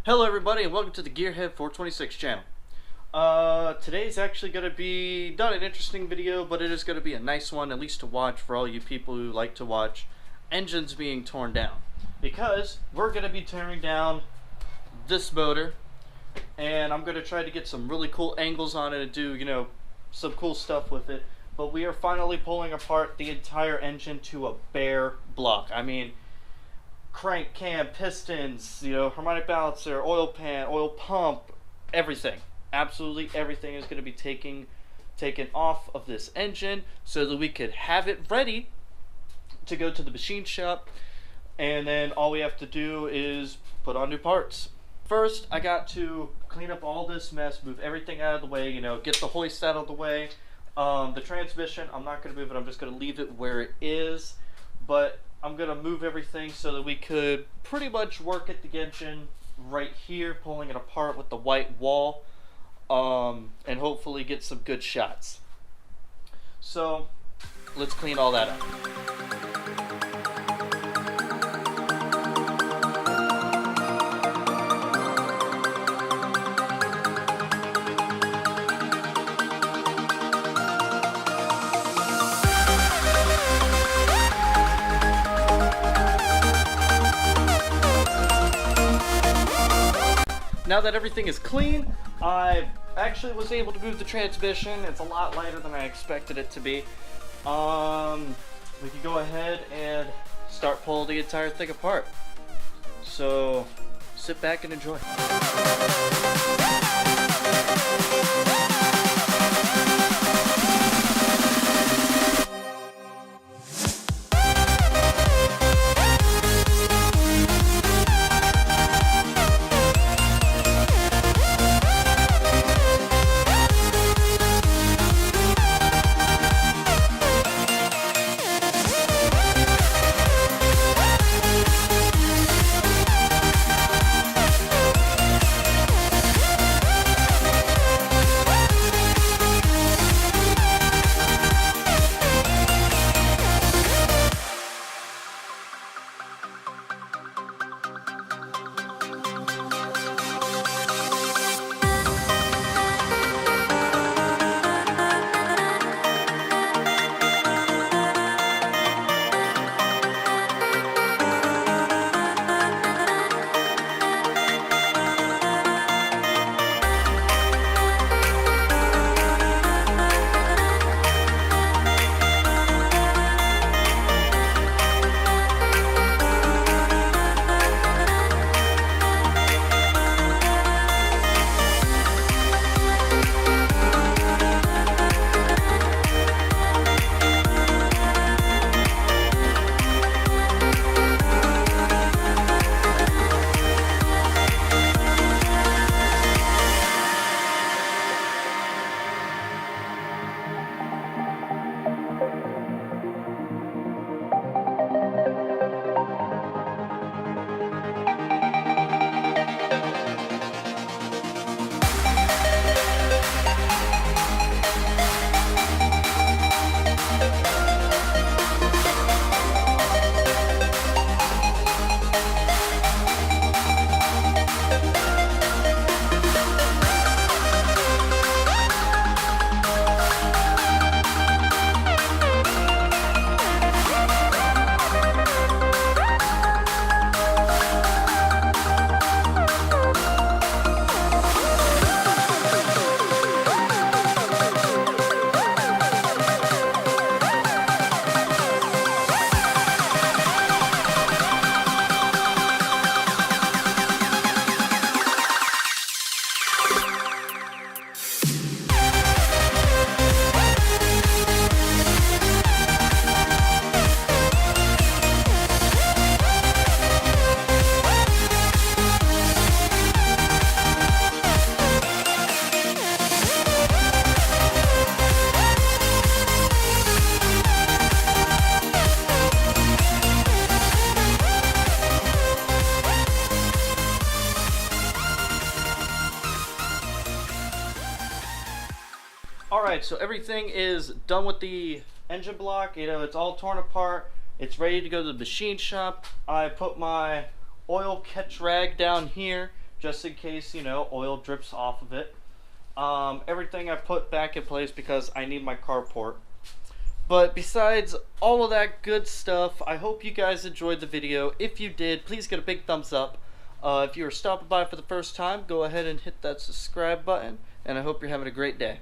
Hello everybody and welcome to the Gearhead 426 channel. Today's actually going to be not an interesting video, but it is going to be a nice one, at least to watch for all you people who like to watch engines being torn down. Because we're going to be tearing down this motor, and I'm going to try to get some really cool angles on it and do, some cool stuff with it. But we are finally pulling apart the entire engine to a bare block. I mean, crank cam, pistons, harmonic balancer, oil pan, oil pump, everything. Absolutely everything is going to be taken off of this engine so that we could have it ready to go to the machine shop, and then all we have to do is put on new parts. First, I got to clean up all this mess, move everything out of the way, get the hoist out of the way. The transmission, I'm not going to move it, I'm just going to leave it where it is, but I'm going to move everything so that we could pretty much work at the engine right here, pulling it apart with the white wall, and hopefully get some good shots. So let's clean all that up. Now that everything is clean, I actually was able to move the transmission. It's a lot lighter than I expected it to be. We can go ahead and start pulling the entire thing apart. So sit back and enjoy. Alright, so everything is done with the engine block. It's all torn apart. It's ready to go to the machine shop. I put my oil catch rag down here just in case, you know, oil drips off of it. Everything I put back in place because I need my carport. But besides all of that good stuff, I hope you guys enjoyed the video. If you did, please get a big thumbs up. If you are stopping by for the first time, go ahead and hit that subscribe button, and I hope you're having a great day.